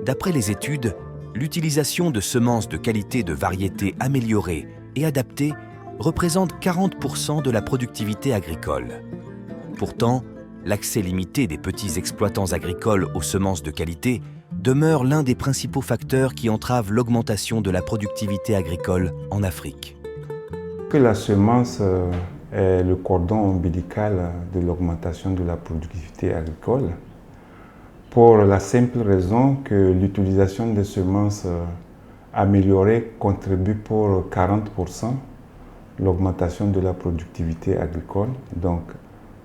D'après les études, l'utilisation de semences de qualité de variétés améliorées et adaptées représente 40% de la productivité agricole. Pourtant, l'accès limité des petits exploitants agricoles aux semences de qualité demeure l'un des principaux facteurs qui entravent l'augmentation de la productivité agricole en Afrique. Que la semence est le cordon ombilical de l'augmentation de la productivité agricole, pour la simple raison que l'utilisation des semences améliorées contribue pour 40% l'augmentation de la productivité agricole. Donc,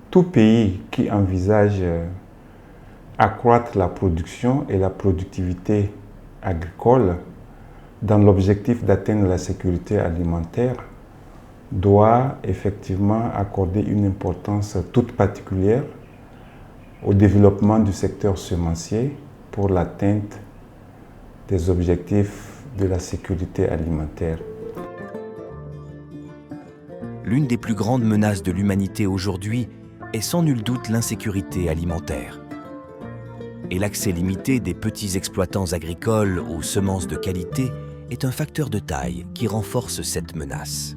tout pays qui envisage accroître la production et la productivité agricole dans l'objectif d'atteindre la sécurité alimentaire doit effectivement accorder une importance toute particulière au développement du secteur semencier pour l'atteinte des objectifs de la sécurité alimentaire. L'une des plus grandes menaces de l'humanité aujourd'hui est sans nul doute l'insécurité alimentaire. Et l'accès limité des petits exploitants agricoles aux semences de qualité est un facteur de taille qui renforce cette menace.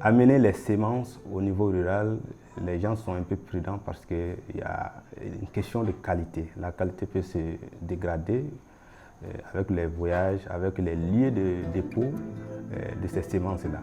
Amener les semences au niveau rural, les gens sont un peu prudents parce qu'il y a une question de qualité. La qualité peut se dégrader avec les voyages, avec les lieux de dépôt de ces semences-là.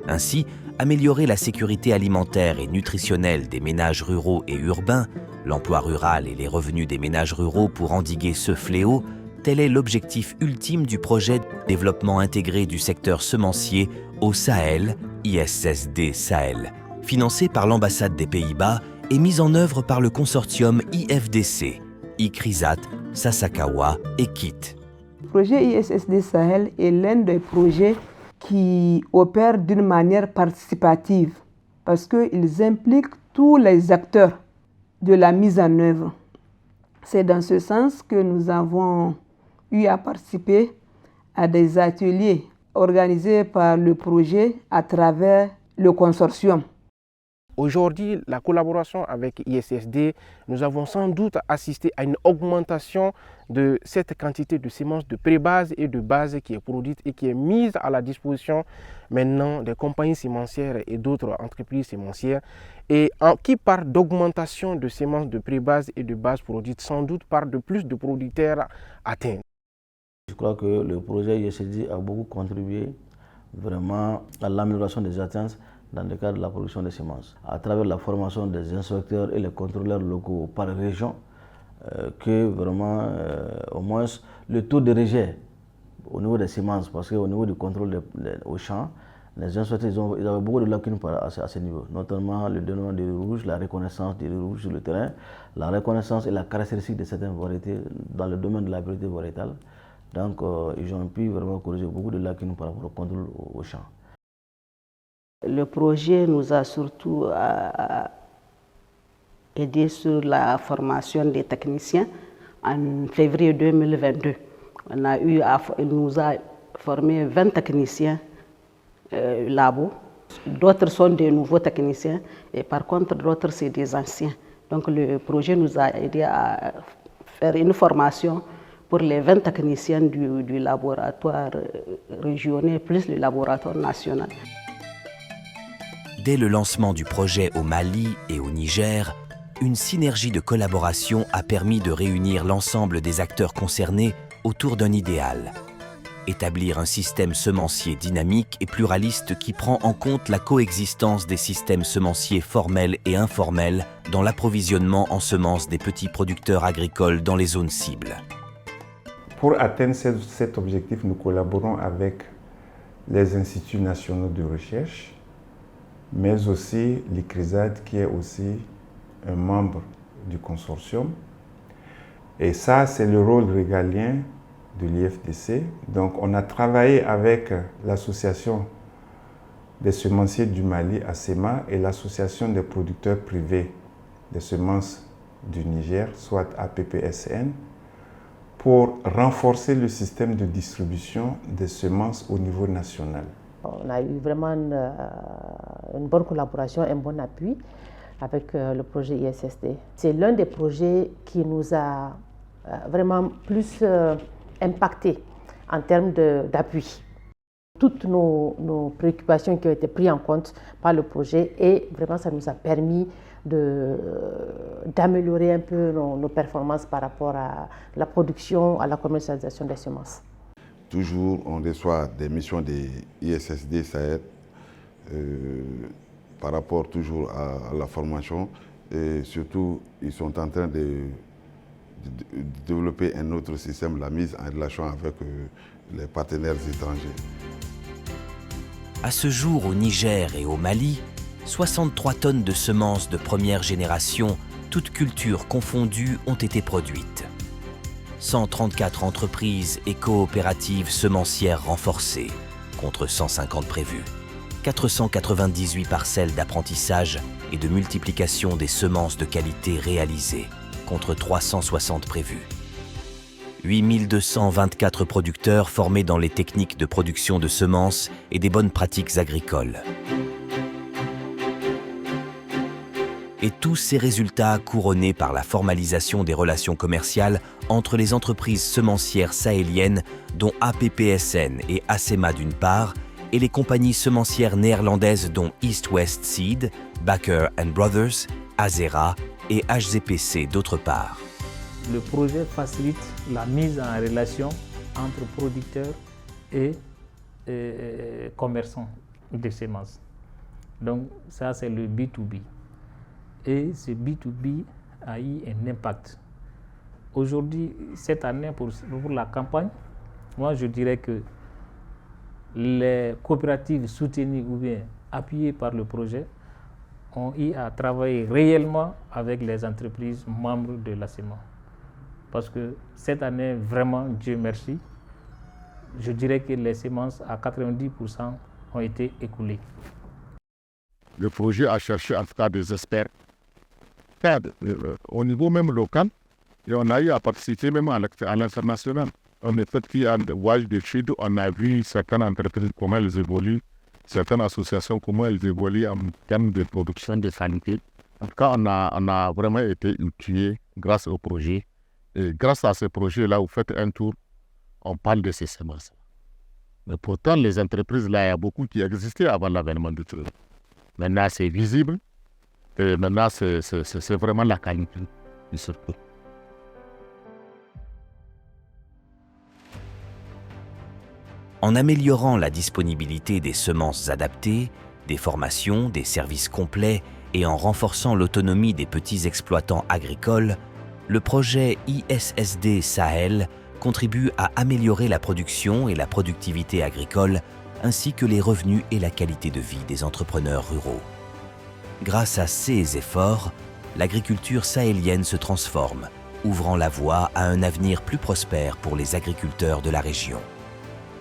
Ainsi, améliorer la sécurité alimentaire et nutritionnelle des ménages ruraux et urbains, l'emploi rural et les revenus des ménages ruraux pour endiguer ce fléau, tel est l'objectif ultime du projet de développement intégré du secteur semencier au Sahel, ISSD Sahel, financé par l'ambassade des Pays-Bas et mis en œuvre par le consortium IFDC, ICRISAT, Sasakawa et KIT. Le projet ISSD Sahel est l'un des projets qui opèrent d'une manière participative parce qu'ils impliquent tous les acteurs de la mise en œuvre. C'est dans ce sens que nous avons eu à participer à des ateliers organisés par le projet à travers le consortium. Aujourd'hui, la collaboration avec ISSD, nous avons sans doute assisté à une augmentation de cette quantité de semences de pré-base et de base qui est produite et qui est mise à la disposition maintenant des compagnies sémencières et d'autres entreprises sémencières et qui part d'augmentation de semences de pré-base et de base produites, sans doute par de plus de producteurs atteints. Je crois que le projet ISSD a beaucoup contribué vraiment à l'amélioration des atteintes dans le cadre de la production des semences, à travers la formation des inspecteurs et les contrôleurs locaux par région, que vraiment, au moins, le taux de rejet au niveau des semences, parce qu'au niveau du contrôle au champ, les inspecteurs ils avaient beaucoup de lacunes à ce niveau, notamment le dénouement des rouges, la reconnaissance des rouges sur le terrain, la reconnaissance et la caractéristique de certaines variétés dans le domaine de la variété variétale. Donc, ils ont pu vraiment corriger beaucoup de lacunes par rapport au contrôle au champ. Le projet nous a surtout aidé sur la formation des techniciens en février 2022. Il nous a formé 20 techniciens labo. D'autres sont des nouveaux techniciens et par contre d'autres c'est des anciens. Donc le projet nous a aidé à faire une formation pour les 20 techniciens du laboratoire régional plus le laboratoire national. Dès le lancement du projet au Mali et au Niger, une synergie de collaboration a permis de réunir l'ensemble des acteurs concernés autour d'un idéal. Établir un système semencier dynamique et pluraliste qui prend en compte la coexistence des systèmes semenciers formels et informels dans l'approvisionnement en semences des petits producteurs agricoles dans les zones cibles. Pour atteindre cet objectif, nous collaborons avec les instituts nationaux de recherche, mais aussi l'ICRISAT qui est aussi un membre du consortium. Et ça, c'est le rôle régalien de l'IFDC. Donc, on a travaillé avec l'association des semenciers du Mali, ASEMA, et l'association des producteurs privés des semences du Niger, soit APPSN, pour renforcer le système de distribution des semences au niveau national. On a eu vraiment une bonne collaboration, un bon appui avec le projet ISSD. C'est l'un des projets qui nous a vraiment plus impacté en termes d'appui. Toutes nos préoccupations qui ont été prises en compte par le projet et vraiment ça nous a permis d'améliorer un peu nos performances par rapport à la production, à la commercialisation des semences. Toujours, on reçoit des missions des ISSD Sahel par rapport toujours à la formation et surtout, ils sont en train de développer un autre système, la mise en relation avec les partenaires étrangers. À ce jour, au Niger et au Mali, 63 tonnes de semences de première génération, toutes cultures confondues, ont été produites. 134 entreprises et coopératives semencières renforcées, contre 150 prévues. 498 parcelles d'apprentissage et de multiplication des semences de qualité réalisées, contre 360 prévues. 8224 producteurs formés dans les techniques de production de semences et des bonnes pratiques agricoles. Et tous ces résultats couronnés par la formalisation des relations commerciales entre les entreprises semencières sahéliennes, dont APPSN et ACEMA d'une part, et les compagnies semencières néerlandaises dont East West Seed, Baker & Brothers, Azera et HZPC d'autre part. Le projet facilite la mise en relation entre producteurs et commerçants de semences. Donc ça, c'est le B2B. Et ce B2B a eu un impact. Aujourd'hui, cette année, pour la campagne, moi je dirais que les coopératives soutenues ou bien appuyées par le projet ont eu à travailler réellement avec les entreprises membres de l'ACEMA. Parce que cette année, vraiment, Dieu merci, je dirais que les semences à 90% ont été écoulées. Le projet a cherché en tout cas des experts au niveau même local et on a eu à participer même à l'international. On a fait un voyage d'études, on a vu certaines entreprises comment elles évoluent, certaines associations comment elles évoluent en termes de production de qualité. En tout cas, on a vraiment été outillés grâce au projet. Et grâce à ce projet-là, vous faites un tour, on parle de ces semences. Mais pourtant, les entreprises, là, il y a beaucoup qui existaient avant l'avènement du truc. Maintenant, c'est visible. Et maintenant, c'est vraiment la qualité du circuit. En améliorant la disponibilité des semences adaptées, des formations, des services complets et en renforçant l'autonomie des petits exploitants agricoles, le projet ISSD Sahel contribue à améliorer la production et la productivité agricole, ainsi que les revenus et la qualité de vie des entrepreneurs ruraux. Grâce à ces efforts, l'agriculture sahélienne se transforme, ouvrant la voie à un avenir plus prospère pour les agriculteurs de la région.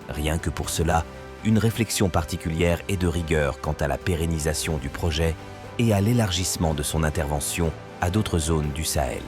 Rien que pour cela, une réflexion particulière et de rigueur quant à la pérennisation du projet et à l'élargissement de son intervention à d'autres zones du Sahel.